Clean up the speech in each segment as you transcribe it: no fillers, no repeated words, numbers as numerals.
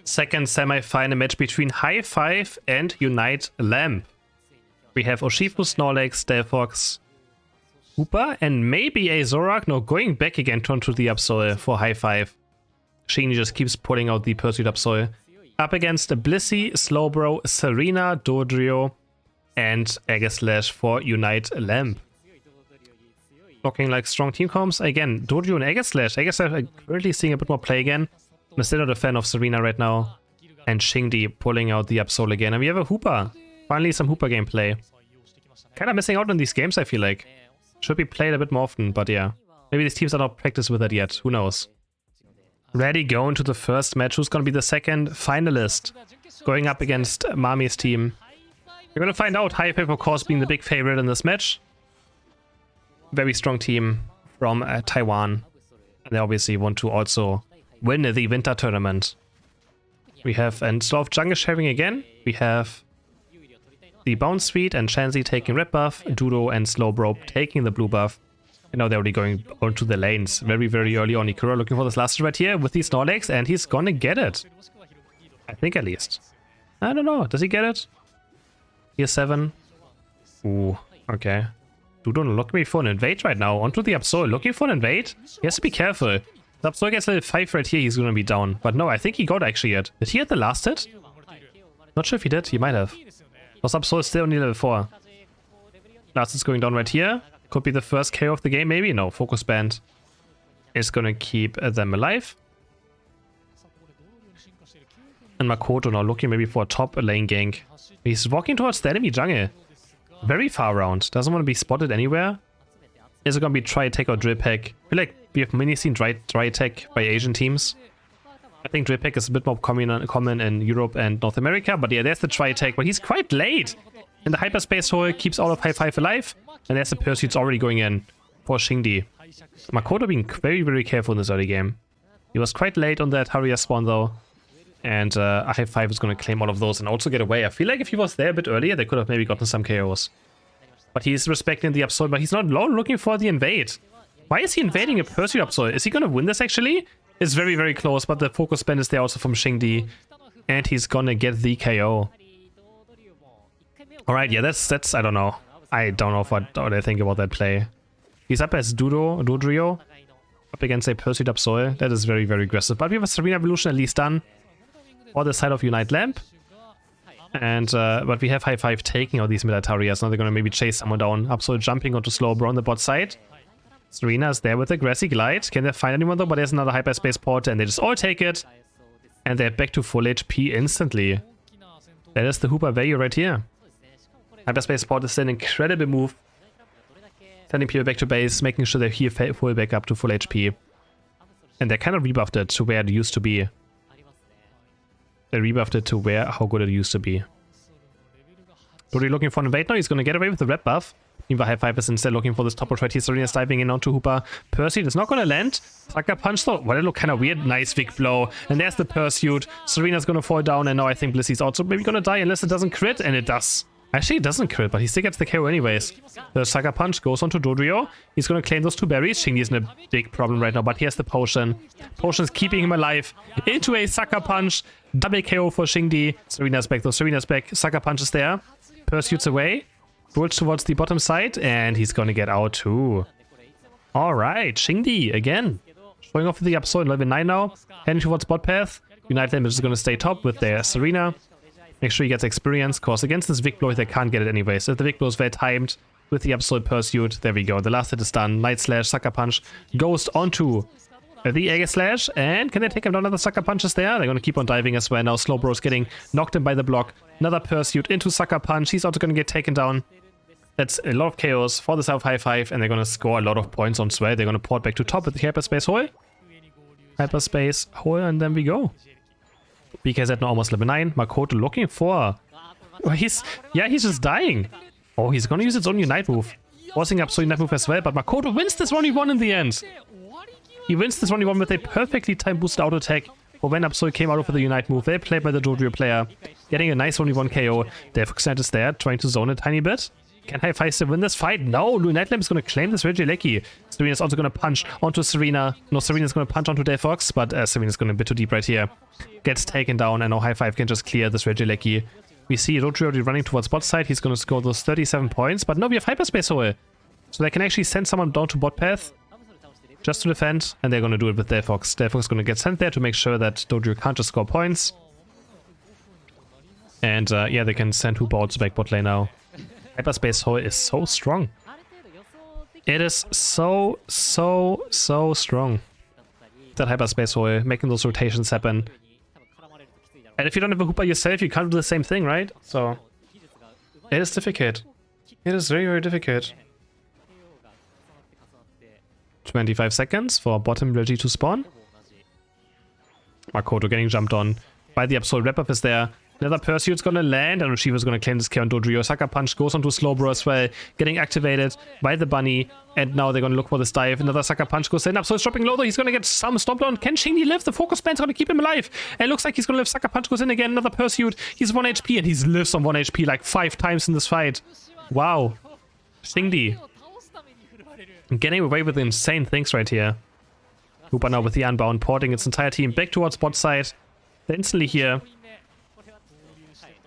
second semi-final match between Hi5 and Unite Lamp. We have Urshifu, Snorlax, Delphox, Hooper, and maybe a Zorak. No, going back again onto the Absol for Hi5. Shindy just keeps pulling out the Pursuit Absol. Up against Blissey, Slowbro, Serena, Dodrio, and Aegislash for Unite Lamp. Looking like strong team comps. Again, Dodrio and Aegislash. Aegislash are currently seeing a bit more play again. I'm still not a fan of Serena right now. And Shindy pulling out the Absol again. And we have a Hooper. Finally some Hooper gameplay. Kinda missing out on these games, I feel like. Should be played a bit more often, but yeah. Maybe these teams are not practiced with it yet. Who knows? Ready, go into the first match. Who's gonna be the second finalist? Going up against Mami's team. We're gonna find out. Hi5, of course, being the big favorite in this match. Very strong team from Taiwan. And they obviously want to also win the winter tournament. We have and Slow of Jungle sharing again. We have the Bounce Suite and Chansey taking red buff, Dudo and Slowbro taking the blue buff. And now they're already going onto the lanes very, very early on. Ikura looking for this last right here with these Snorlax, and he's gonna get it. I think at least. I don't know. Does he get it? Here's 7. Ooh, okay. Dudo looking for an invade right now. Onto the Absol. Looking for an invade. He has to be careful. The Absol gets level 5 right here. He's gonna be down. But no, I think he got actually it. Did he hit the last hit? Not sure if he did. He might have. Because Absol is still only level 4. Last is going down right here. Could be the first KO of the game, maybe? No, Focus Band is gonna keep them alive. And Makoto now looking maybe for a top lane gank. He's walking towards the enemy jungle. Very far around. Doesn't want to be spotted anywhere. Is it gonna be Try Attack or Drill Peck? I feel like we have many seen Try Attack by Asian teams. I think Drill Peck is a bit more common in Europe and North America. But yeah, there's the Try Attack, but he's quite late. And the Hyperspace Hole keeps all of Hi5 alive. And there's the Pursuit's already going in for Shindy. Makoto being very, very careful in this early game. He was quite late on that Harrier spawn though. And Hi5 is going to claim all of those and also get away. I feel like if he was there a bit earlier, they could have maybe gotten some KOs. But he's respecting the Absol, but he's not alone looking for the invade. Why is he invading a Pursuit Absol? Is he going to win this actually? It's very, very close, but the Focus Band is there also from Shindy. And he's going to get the KO. Alright, yeah, that's I don't know. I don't know what I think about that play. He's up as Dodrio. Up against a Pursuit Absol. That is very, very aggressive. But we have a Serena Evolution at least done. On the side of Unite Lamp. And, but we have Hi5 taking out these Militarias. Now they're gonna maybe chase someone down. Absol jumping onto Slowbro on the bot side. Serena is there with a Grassy Glide. Can they find anyone though? But there's another Hyperspace Port and they just all take it. And they're back to full HP instantly. That is the Hooper value right here. Hyperspace Port is an incredible move. Sending people back to base, making sure they heal full back up to full HP. And they kind of rebuffed it to where it used to be. They rebuffed it to how good it used to be. Dodrio looking for an invade now. He's going to get away with the red buff. Meanwhile, Hi5 is instead looking for this top right here. Serena's diving in onto Hooper. Pursuit is not going to land. Sucker Punch though. Well, it looked kind of weird. Nice big blow. And there's the Pursuit. Serena's going to fall down. And now I think Blissey's also maybe going to die unless it doesn't crit. And it does. Actually, it doesn't crit, but he still gets the KO anyways. The Sucker Punch goes onto Dodrio. He's going to claim those 2 berries. Shindy is in a big problem right now, but he has the potion. Potion's keeping him alive. Into a Sucker Punch. Double KO for Shindy. Serena's back though. Serena's back. Sucker Punch is there. Pursuits away. Rolls towards the bottom side, and he's going to get out too. Alright, Shindy again. Showing off the Absol level 9 now. Heading towards bot path. Unite Lamp is just going to stay top with their Serena. Make sure he gets experience, cause against this Vic Blow they can't get it anyways. If the Vic Blow is well timed with the Absolute Pursuit, there we go. The last hit is done. Night Slash, Sucker Punch goes onto the Aegislash. And can they take him down? Another Sucker Punches there? They're going to keep on diving as well. Now Slowbro is getting knocked in by the block. Another Pursuit into Sucker Punch. He's also going to get taken down. That's a lot of chaos for the South Hi5, and they're going to score a lot of points on Swell. They're going to port back to top with the Hyperspace Hole. Hyperspace Hole, and then we go. BKZ now almost level 9. Makoto looking for... Oh, he's just dying. Oh, he's gonna use its own Unite move. Forcing up so Unite move as well, but Makoto wins this 1v1 in the end. He wins this 1v1 with a perfectly timed boosted auto attack. For when Absol came out of the Unite move. Well played by the Dodrio player. Getting a nice 1v1 KO. Delphox is there, trying to zone a tiny bit. Can Hi5 still win this fight? No, Unite Lamp is going to claim this Regieleki. Serena's also going to punch onto Serena. No, Serena's going to punch onto Delphox, but Serena's going a bit too deep right here. Gets taken down, and now Hi5 can just clear this Regieleki. We see Rodri already running towards bot side. He's going to score those 37 points, but no, we have Hyperspace Hole. So they can actually send someone down to bot path just to defend, and they're going to do it with Delphox. Delphox is going to get sent there to make sure that Dojo can't just score points. And yeah, they can send Hooper also back bot lane now. Hyperspace Hole is so strong. It is so strong. That Hyperspace Hole, making those rotations happen. And if you don't have a Hooper yourself, you can't do the same thing, right? So, it is difficult. It is very, very difficult. 25 seconds for bottom Reggie to spawn. Makoto getting jumped on by the Absol. Wrap-up is there. Another Pursuit's gonna land, and Urshiva's gonna claim this kill on Dodrio. Sucker Punch goes onto Slowbro as well, getting activated by the bunny, and now they're gonna look for this dive. Another Sucker Punch goes in. Absol is dropping low though, he's gonna get some stomped on. Can Shingy live? The focus band's gonna keep him alive. And it looks like he's gonna live. Sucker Punch goes in again. Another Pursuit. He's 1 HP, and he lives on 1 HP like 5 times in this fight. Wow. Shingy getting away with insane things right here. Hooper now with the unbound, porting its entire team back towards bot side. They're instantly here.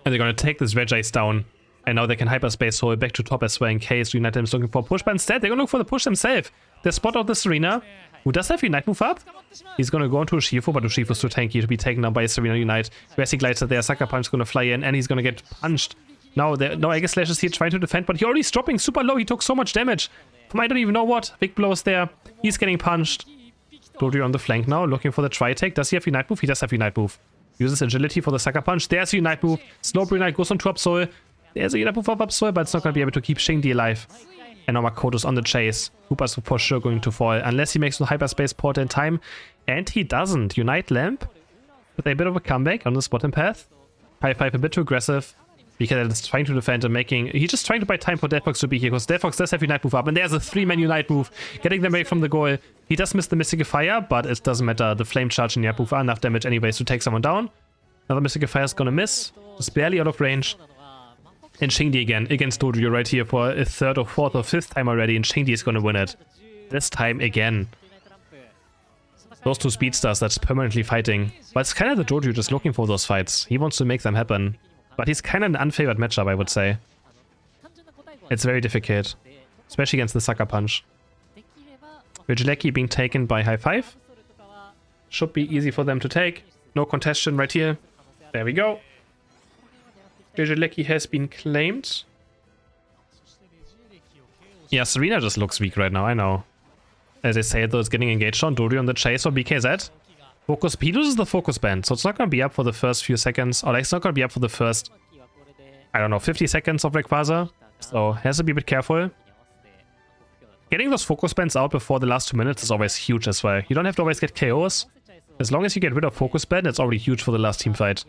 And they're going to take this Regice down. And now they can Hyperspace Hole back to top as well in case Unite is looking for a push. But instead, they're going to look for the push themselves. They spot out the Serena, who does have Unite move up. He's going to go into Urshifu, but Urshifu's too tanky to be taken down by Serena Unite. Wesley glides there, Sucker Punch is going to fly in, and he's going to get punched. Now, no Aegis Slash is here trying to defend, but he already is dropping super low. He took so much damage from I don't even know what. Big blows there. He's getting punched. Dodrio on the flank now, looking for the tri-take. Does he have Unite move? He does have Unite move. Uses agility for the Sucker Punch. There's a Unite move. Slowbro Unite goes on to Absol. There's a Unite move of Absol, but it's not going to be able to keep Shingdi alive. And now Makoto's on the chase. Hooper's for sure going to fall, unless he makes the Hyperspace Port in time. And he doesn't. Unite Lamp with a bit of a comeback on this bottom path. Hi5 a bit too aggressive, because it's trying to defend and making... He's just trying to buy time for Delphox to be here, because Delphox does have Unite move up, and there's a 3-man Unite move, getting them away from the goal. He does miss the Mystic Fire, but it doesn't matter. The Flame Charge and Unite move are enough damage anyways to take someone down. Another Mystic Fire is gonna miss, just barely out of range. And Shingdi again, against Dodrio right here for a 3rd or 4th or 5th time already, and Shingdi is gonna win it. This time again. Those two speedsters that's permanently fighting. But it's kind of the Dodrio just looking for those fights. He wants to make them happen. But he's kind of an unfavored matchup, I would say. It's very difficult. Especially against the Sucker Punch. Regieleki being taken by Hi5. Should be easy for them to take. No contestation right here. There we go. Regieleki has been claimed. Yeah, Serena just looks weak right now, I know. As I say, though, it's getting engaged on Dodrio on the chase for BKZ. Focus, he loses the focus band, so it's not going to be up for the first few seconds. Or like, it's not going to be up for the first, I don't know, 50 seconds of Rayquaza. So has to be a bit careful. Getting those focus bands out before the last 2 minutes is always huge as well. You don't have to always get KOs. As long as you get rid of focus band, it's already huge for the last team fight.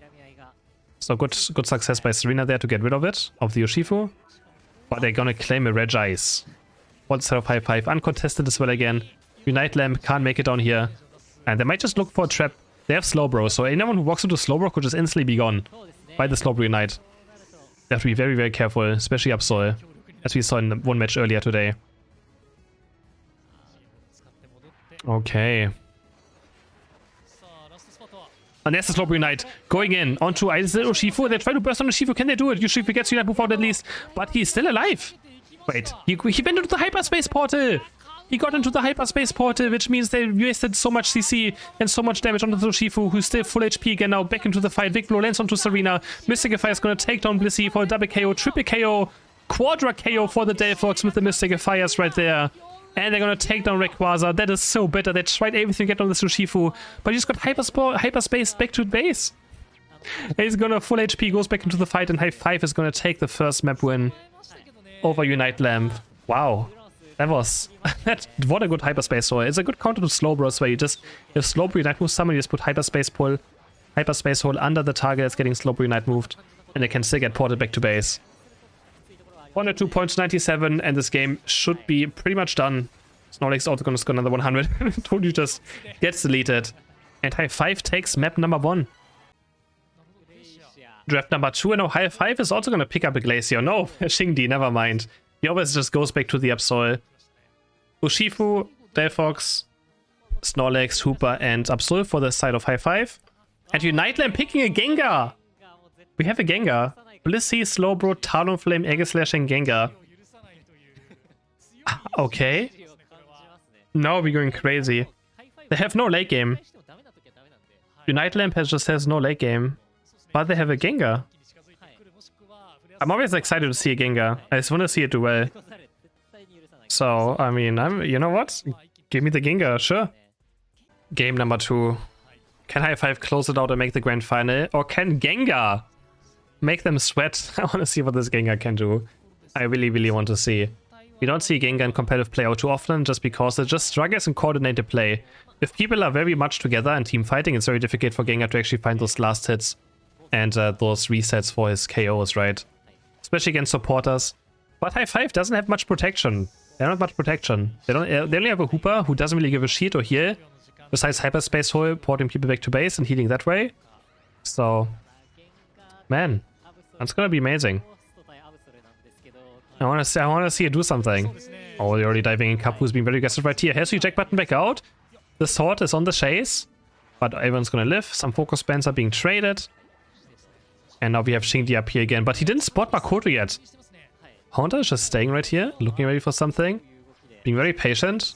So good success by Serena there to get rid of it, of the Urshifu. But they're gonna claim a Regice. One set of Hi5, uncontested as well again. Unite Lamp can't make it down here. And they might just look for a trap. They have Slowbro, so anyone who walks into Slowbro could just instantly be gone by the Slowbro Unite. They have to be very, very careful, especially Absol, as we saw in one match earlier today. Okay. And there's the Slowbro Unite going in onto Urshifu. They try to burst on Urshifu. Can they do it? Urshifu gets Unite move out at least, but he's still alive. Wait, he went into the Hyperspace Portal. He got into the Hyperspace Portal, which means they wasted so much CC and so much damage onto the Urshifu, who's still full HP again now, back into the fight. Big blow lands onto Serena. Mystic Fire is going to take down Blissey for a double KO, triple KO, quadra KO for the Delphox with the Mystic Fires right there. And they're going to take down Rayquaza. That is so bitter. They tried everything to get on this Urshifu, but he just got hyperspace back to base. He's going to full HP, goes back into the fight, and Hi5 is going to take the first map win over Unite Lamp. Wow. That was... what a good Hyperspace Hole. It's a good counter to Slowbro, where you just... If Slowbro Unite moves someone, you just put Hyperspace Hole under the target that's getting Slowbro Unite moved, and it can still get ported back to base. 102 points, 97, and this game should be pretty much done. Snorlax's also going to score another 100. Dodrio just gets deleted. And Hi5 takes map number 1. Draft number 2, and now Hi5 is also going to pick up a Glacier. No, Shingdi, never mind. He always just goes back to the Absol. Urshifu, Delphox, Snorlax, Hooper, and Absol for the side of Hi5. And Uniteland picking a Gengar! We have a Gengar. Blissey, Slowbro, Talonflame, Aegislash, and Gengar. Okay. Now we're going crazy. They have no late game. Uniteland has no late game. But they have a Gengar. I'm always excited to see a Gengar. I just want to see it do well. So, I mean, you know what? Give me the Gengar, sure. Game number 2. Can Hi5 close it out and make the grand final? Or can Gengar make them sweat? I want to see what this Gengar can do. I really, really want to see. We don't see Gengar in competitive play out too often just because it just struggles in coordinated play. If people are very much together and team fighting, it's very difficult for Gengar to actually find those last hits and those resets for his KOs, right? Especially against supporters. But Hi5 doesn't have much protection. They don't have much protection. They only have a Hooper who doesn't really give a shit or heal. Besides Hyperspace Hole, porting people back to base and healing that way. So, man, that's gonna be amazing. I wanna see it do something. Oh, they're already diving in. Kapu's being very aggressive right here. Has the eject button back out. The sword is on the chase, but everyone's gonna live. Some focus bands are being traded. And now we have Xingdi up here again, but he didn't spot Makoto yet. Haunter is just staying right here, looking ready for something. Being very patient.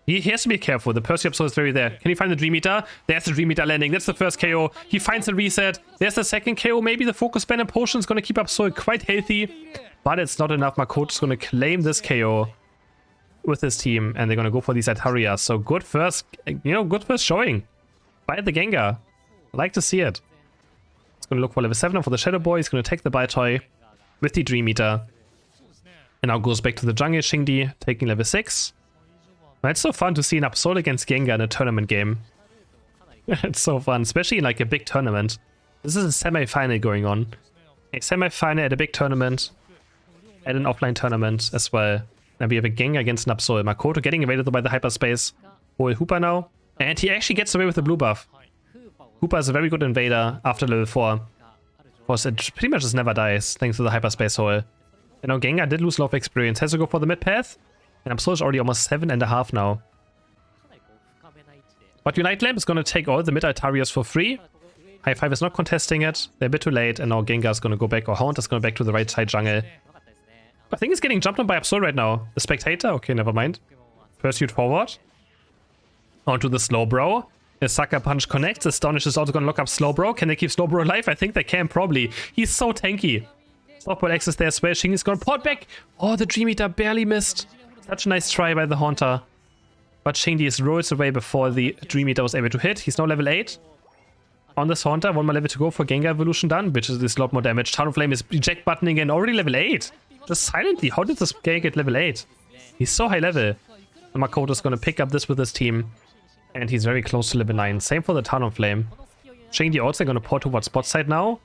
He has to be careful. The Percy Absol is very there. Can he find the Dream Eater? There's the Dream Eater landing. That's the first KO. He finds the reset. There's the second KO. Maybe the Focus Band and Potion is going to keep Absol quite healthy. But it's not enough. Makoto's going to claim this KO with his team. And they're going to go for these Atarias. So good first, good first showing by the Gengar. I like to see it. It's going to look for level 7 for the Shadow Boy. He's going to take the Baltoy with the Dream Eater. And now goes back to the jungle. Xingdi taking level 6. It's so fun to see an Absol against Gengar in a tournament game. It's so fun, especially in like a big tournament. This is a semi-final going on. A semi-final at a big tournament. At an offline tournament as well. And we have a Gengar against an Absol. Makoto getting evaded by the hyperspace. Whole Hooper now. And he actually gets away with the blue buff. Hooper is a very good invader after level 4. Because it pretty much just never dies, thanks to the hyperspace hole. And now Gengar did lose a lot of experience. Has to go for the mid path. And Absol is already almost 7.5 now. But Uniteland is going to take all the mid Altarias for free. Hi5 is not contesting it. They're a bit too late. And now Gengar is going to go back, or Hound is going to back to the right side jungle. I think he's getting jumped on by Absol right now. The Spectator? Okay, never mind. Pursuit forward. Onto the Slowbro. The Sucker Punch connects. Astonish is also going to lock up Slowbro. Can they keep Slowbro alive? I think they can, probably. He's so tanky. Softball X is there as well. Xing is going to port back. Oh, the Dream Eater barely missed. Such a nice try by the Haunter. But Xingdi rolls away before the Dream Eater was able to hit. He's now level 8. On this Haunter, 1 more level to go for Gengar evolution done, which is a lot more damage. Talonflame is eject buttoning and already level 8. Just silently. How did this guy get level 8? He's so high level. And Makoto's going to pick up this with his team. And he's very close to level 9. Same for the Talonflame. Xingdi also going to port towards spot side now.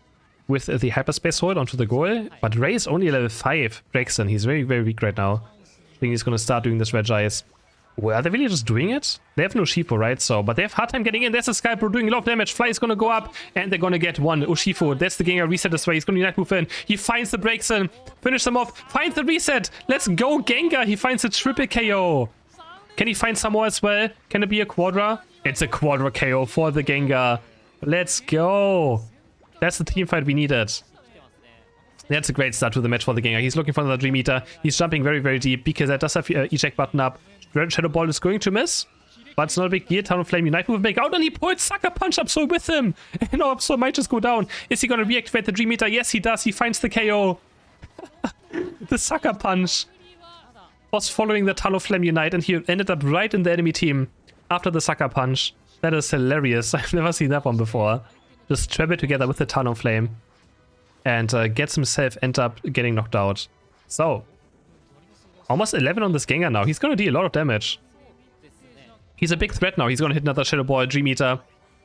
With the hyperspace hold onto the goal. But Ray is only level 5. Braxton. He's very, very weak right now. I think he's going to start doing this Red Eyes. Well, are they really just doing it? They have no Urshifu, right? So, but they have hard time getting in. There's a Skype doing a lot of damage. Fly is going to go up, and they're going to get one. Urshifu, that's the Gengar reset this way. He's going to Unite move in. He finds the breaks in. Finish them off. Finds the reset. Let's go, Gengar. He finds a triple KO. Can he find some more as well? Can it be a Quadra? It's a Quadra KO for the Gengar. Let's go. That's the team fight we needed. That's a great start to the match for the Gengar. He's looking for another Dream Eater. He's jumping very, very deep because that does have eject button up. Shadow Ball is going to miss, but it's not a big deal. Talonflame Unite move back out, and he pulls Sucker Punch Absol with him. And now Absol might just go down. Is he going to reactivate the Dream Eater? Yes, he does. He finds the KO. The Sucker Punch was following the Talonflame Unite, and he ended up right in the enemy team after the Sucker Punch. That is hilarious. I've never seen that one before. Just trap it together with the Talonflame. And gets himself end up getting knocked out. So, almost 11 on this Gengar now. He's going to deal a lot of damage. He's a big threat now. He's going to hit another Shadow Ball, Dream Eater.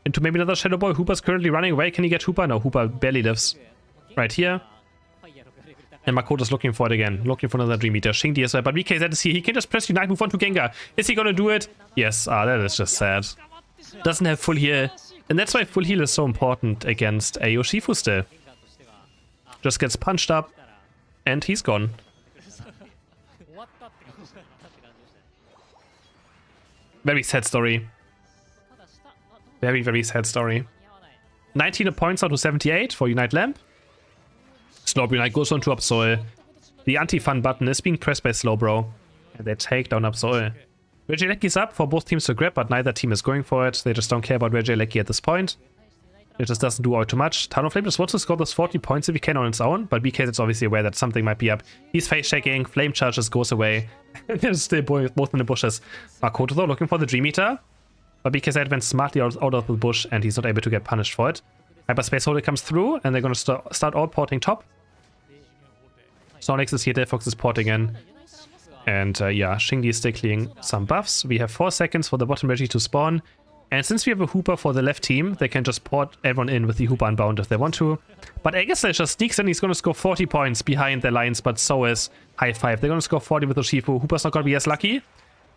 Into maybe another Shadow Ball. Hooper's currently running away. Can he get Hooper? No, Hooper barely lives. Right here. And Makoto's looking for it again. Looking for another Dream Eater. Xingdi as well. But VKZ is here. He can just press Unite move on to Gengar. Is he going to do it? Yes. That is just sad. Doesn't have full heal. And that's why full heal is so important against a Urshifu still. Just gets punched up. And he's gone. Very sad story. Very, very sad story. 19 points out to 78 for Unite Lamp. Slowbro Unite goes on to Absol. The anti-fun button is being pressed by Slowbro. And they take down Absol. Regieleki is up for both teams to grab, but neither team is going for it. They just don't care about Regieleki at this point. It just doesn't do all too much. Talonflame just wants to score those 40 points if he can on its own, but BK is obviously aware that something might be up. He's face shaking, Flame Charge just goes away. They're still both in the bushes. Makoto though looking for the Dream Eater, but BK went smartly out of the bush and he's not able to get punished for it. Hyperspace Holder comes through and they're going to start all porting top. Snorlax is here, Delphox is porting in. And yeah, Xingdi is still clearing some buffs. We have 4 seconds for the bottom Regi to spawn. And since we have a Hooper for the left team, they can just port everyone in with the Hooper Unbound if they want to. But Aegislash just sneaks in, he's going to score 40 points behind their lines, but so is Hi5. They're going to score 40 with Urshifu. Hooper's not going to be as lucky.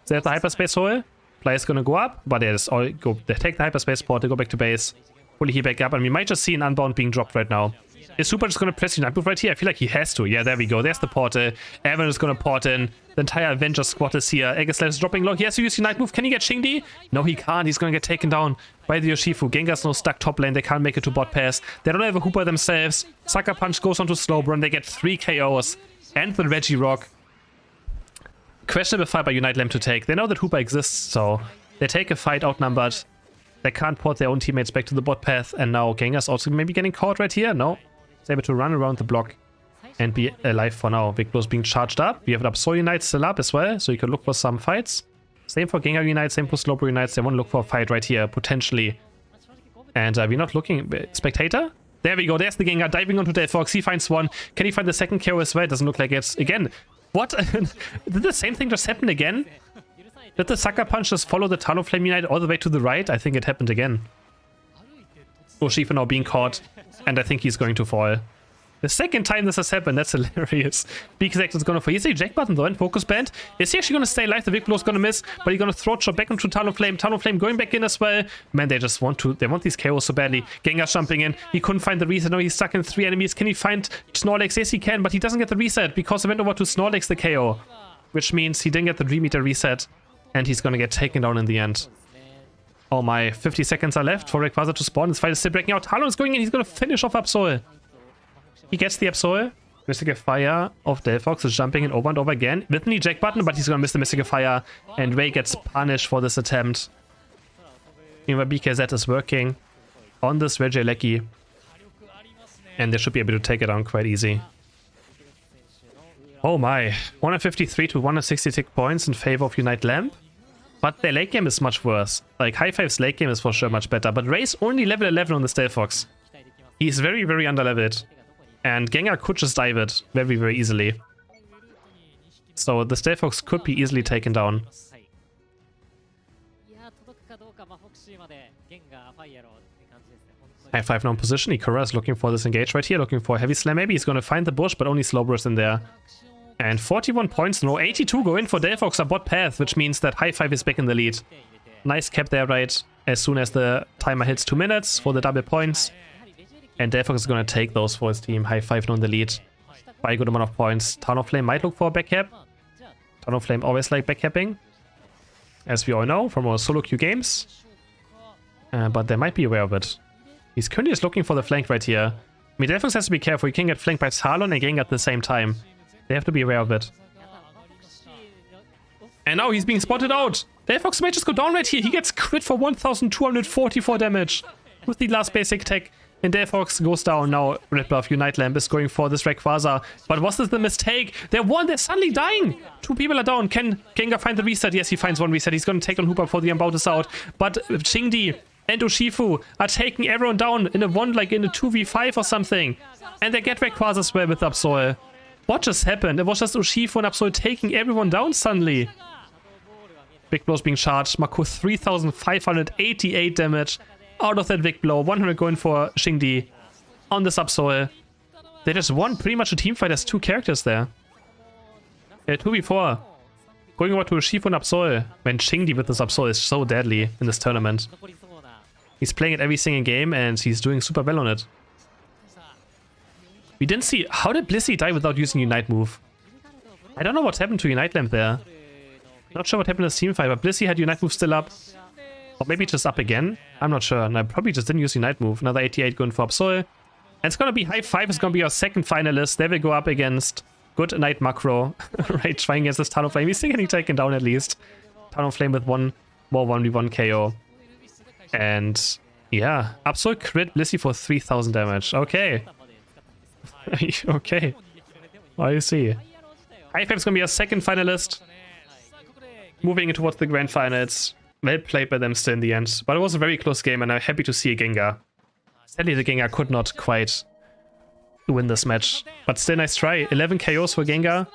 They have the Hyperspace Hole. Player's going to go up, but they just all go. They take the Hyperspace port, they go back to base. Fully heal back up, and we might just see an Unbound being dropped right now. Is Super just going to press Unite Move right here? I feel like he has to. Yeah, there we go. There's the portal. Evan is going to port in. The entire Avenger squad is here. Aegislash is dropping low. He has to use Unite Move. Can he get Xingdi? No, he can't. He's going to get taken down by the Urshifu. Gengar's now stuck top lane. They can't make it to bot pass. They don't have a Hooper themselves. Sucker Punch goes onto Slowbro and they get 3 KOs. And the Regirock. Questionable fight by Unite Lamp to take. They know that Hooper exists, so they take a fight outnumbered. They can't port their own teammates back to the bot path. And now Gengar's also maybe getting caught right here. No. He's able to run around the block and be alive for now. Vikblow's being charged up. We have an Absol Unite still up as well, so you can look for some fights. Same for Gengar Unite, same for Slowbro Unites. They want to look for a fight right here, potentially. And we're not looking... Spectator? There we go. There's the Gengar diving onto Delphox. He finds one. Can he find the second KO as well? Doesn't look like it. Again, what? Did the same thing just happen again? Did the Sucker Punch just follow the Talonflame Unite all the way to the right? I think it happened again. Urshifu now being caught, and I think he's going to fall. The second time this has happened, that's hilarious. BK is going to fall. He's a Jack button though, and Focus Band. Is he actually going to stay alive? The Vikblow's going to miss, but he's going to throat shot back into Talonflame. Talonflame going back in as well. Man, they just want to, they want these KOs so badly. Gengar jumping in. He couldn't find the reset. No, he's stuck in 3 enemies. Can he find Snorlax? Yes, he can, but he doesn't get the reset because he went over to Snorlax the KO, which means he didn't get the Dream Eater reset, and he's going to get taken down in the end. Oh my, 50 seconds are left for Rayquaza to spawn. This fight is still breaking out. Talon is going in. He's going to finish off Absol. He gets the Absol. Mystical Fire of Delphox is jumping in over and over again with an eject button, but he's going to miss the Mystical Fire. And Ray gets punished for this attempt. Meanwhile, BKZ is working on this Regieleki. And they should be able to take it down quite easy. Oh my, 153 to 166 points in favor of Unite Lamp. But their late game is much worse. Like, Hi5's late game is for sure much better. But Ray's only level 11 on the Delphox. He's very, very underleveled. And Gengar could just dive it very, very easily. So the Delphox could be easily taken down. Hi5 now in position. Ikura is looking for this engage right here. Looking for a heavy slam. Maybe he's going to find the bush, but only Slowbro is in there. And 41 points, no, 82 go in for Delphox, a bot path, which means that Hi5 is back in the lead. Nice cap there, right? As soon as the timer hits 2 minutes for the double points. And Delphox is going to take those for his team. Hi5 now in the lead by a good amount of points. Talonflame might look for a back cap. Talonflame always like back capping, as we all know from our solo queue games. But they might be aware of it. He's currently just looking for the flank right here. I mean, Delphox has to be careful. He can get flanked by Talon and Gengar at the same time. They have to be aware of it. And now he's being spotted out. Delphox might just go down right here. He gets crit for 1244 damage with the last basic attack. And Delphox goes down. Now Red Buff Unite Lamp is going for this Rayquaza. But was this the mistake? They're suddenly dying. 2 people are down. Can Gengar find the reset? Yes, he finds one reset. He's going to take on Hooper for the Unbound is out. But Xingdi and Urshifu are taking everyone down in a 2v5 or something. And they get Rayquaza as well with Absol. What just happened? It was just Urshifu and Absol taking everyone down suddenly. Vikblow's being charged. Mako 3,588 damage out of that Vikblow. 100 going for Xingdi on this Absol. They just won pretty much a team fight as 2 characters there. 2v4. Going over to Urshifu and Absol. Man, Xingdi with this Absol is so deadly in this tournament. He's playing it every single game and he's doing super well on it. We didn't see... How did Blissey die without using Unite move? I don't know what happened to Unite Lamp there. Not sure what happened to this team fight, but Blissey had Unite move still up. Or maybe just up again. I'm not sure. And I probably just didn't use Unite move. Another 88 going for Absol. And it's gonna be Hi5 is gonna be our second finalist. They will go up against Good Night Macro. Right, trying against this Talonflame. He's still getting taken down at least. Talonflame with one more 1v1 KO. And yeah, Absol crit Blissey for 3000 damage. Okay. Okay. I see. Hi5 is gonna be our second finalist. Moving towards the grand finals. Well played by them still in the end. But it was a very close game and I'm happy to see a Gengar. Sadly, the Gengar could not quite win this match. But still nice try. 11 KOs for Gengar.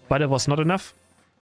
But it was not enough.